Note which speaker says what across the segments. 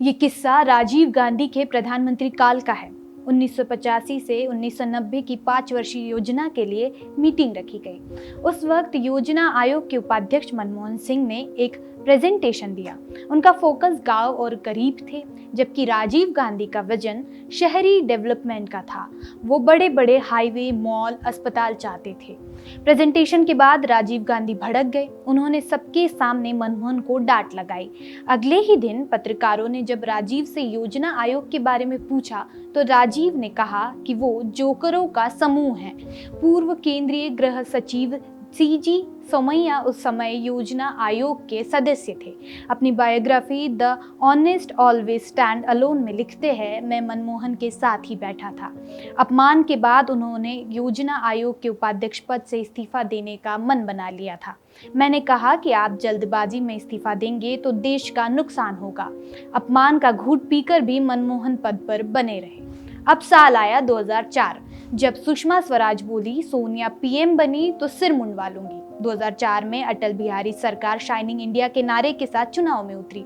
Speaker 1: ये किस्सा राजीव गांधी के प्रधानमंत्री काल का है। 1985 से 1990 की 5 वर्षीय योजना के लिए मीटिंग रखी गई। उस वक्त योजना आयोग के उपाध्यक्ष मनमोहन सिंह ने एक प्रेजेंटेशन दिया। उनका फोकस गांव और गरीब थे, जबकि राजीव गांधी का विजन शहरी डेवलपमेंट का था। वो बड़े बड़े हाईवे, मॉल, अस्पताल चाहते थे। प्रेजेंटेशन के बाद राजीव गांधी भड़क गए। उन्होंने सबके सामने मनमोहन को डांट लगाई। अगले ही दिन पत्रकारों ने जब राजीव से योजना आयोग के बारे में पूछा तो राजीव ने कहा कि वो जोकरों का समूह है। पूर्व केंद्रीय गृह सचिव सीजी सोमैया उस समय योजना आयोग के सदस्य थे। अपनी biography the honest always stand alone में लिखते हैं, मैं मनमोहन के साथ ही बैठा था। अपमान के बाद उन्होंने योजना आयोग के उपाध्यक्ष पद से इस्तीफा देने का मन बना लिया था। मैंने कहा कि आप जल्दबाजी में इस्तीफा देंगे तो देश का नुकसान होगा। अपमान का घूंट पीकर भी मनमोहन पद पर बने रहे। अब साल आया 2004, जब सुषमा स्वराज बोली सोनिया पीएम बनी तो सिर मुंडवा लूंगी। 2004 में अटल बिहारी सरकार शाइनिंग इंडिया के नारे के साथ चुनाव में उतरी।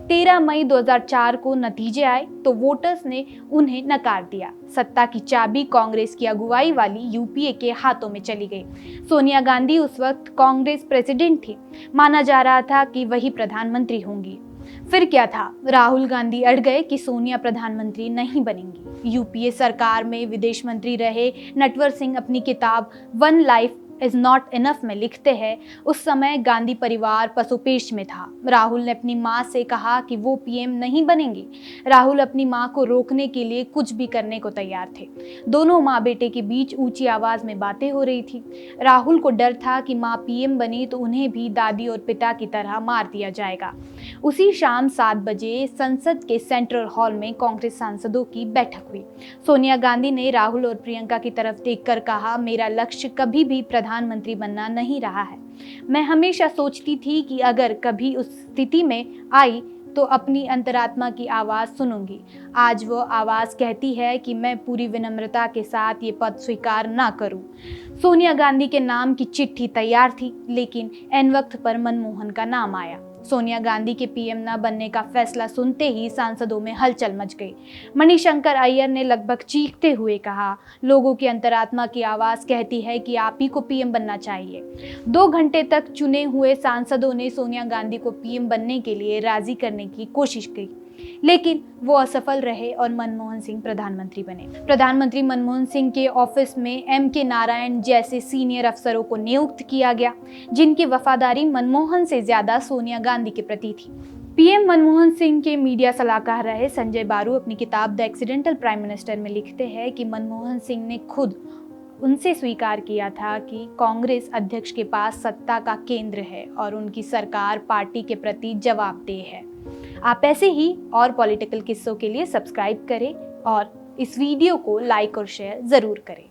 Speaker 1: 13 मई 2004 को नतीजे आए तो वोटर्स ने उन्हें नकार दिया। सत्ता की चाबी कांग्रेस की अगुवाई वाली यूपीए के हाथों में चली गई। सोनिया गांधी उस वक्त कांग्रेस प्रेसिडेंट थी। माना जा रहा था कि वही प्रधानमंत्री होंगी। फिर क्या था, राहुल गांधी अड़ गए कि सोनिया प्रधानमंत्री नहीं बनेंगी। यूपीए सरकार में विदेश मंत्री रहे नटवर सिंह अपनी किताब one life is not enough में लिखते हैं, उस समय गांधी परिवार पसोपेश में था। राहुल ने अपनी मां से कहा कि वो पीएम नहीं बनेंगी। राहुल अपनी मां को रोकने के लिए कुछ भी करने को तैयार थे। दोनों माँ बेटे के बीच ऊंची आवाज में बातें हो रही थी। राहुल को डर था कि मां पीएम बनी तो उन्हें भी दादी और पिता की तरह मार दिया जाएगा। उसी शाम 7 बजे संसद के सेंट्रल हॉल में कांग्रेस सांसदों की बैठक हुई। सोनिया गांधी ने राहुल और प्रियंका की तरफ देखकर कहा, मेरा लक्ष्य कभी भी प्रधानमंत्री बनना नहीं रहा है। मैं हमेशा सोचती थी कि अगर कभी उस स्थिति में आई तो अपनी अंतरात्मा की आवाज सुनूंगी। आज वो आवाज कहती है कि मैं पूरी विनम्रता के साथ ये पद स्वीकार ना करूं। सोनिया गांधी के नाम की चिट्ठी तैयार थी, लेकिन एन वक्त पर मनमोहन का नाम आया। सोनिया गांधी के पीएम न बनने का फैसला सुनते ही सांसदों में हलचल मच गई। मणिशंकर अय्यर ने लगभग चीखते हुए कहा, लोगों की अंतरात्मा की आवाज कहती है कि आप ही को पीएम बनना चाहिए। 2 घंटे तक चुने हुए सांसदों ने सोनिया गांधी को पीएम बनने के लिए राजी करने की कोशिश की, लेकिन वो असफल रहे और मनमोहन सिंह प्रधानमंत्री बने। प्रधानमंत्री मनमोहन सिंह के ऑफिस में एम.के. नारायण जैसे सीनियर अफसरों को नियुक्त किया गया, जिनकी वफादारी मनमोहन से ज्यादा सोनिया गांधी के प्रति थी। पीएम मनमोहन सिंह के मीडिया सलाहकार रहे संजय बारू अपनी किताब द एक्सीडेंटल प्राइम मिनिस्टर में लिखते हैं कि मनमोहन सिंह ने खुद उनसे स्वीकार किया था कि कांग्रेस अध्यक्ष के पास सत्ता का केंद्र है और उनकी सरकार पार्टी के प्रति जवाबदेह है। आप ऐसे ही और पॉलिटिकल किस्सों के लिए सब्सक्राइब करें और इस वीडियो को लाइक और शेयर जरूर करें।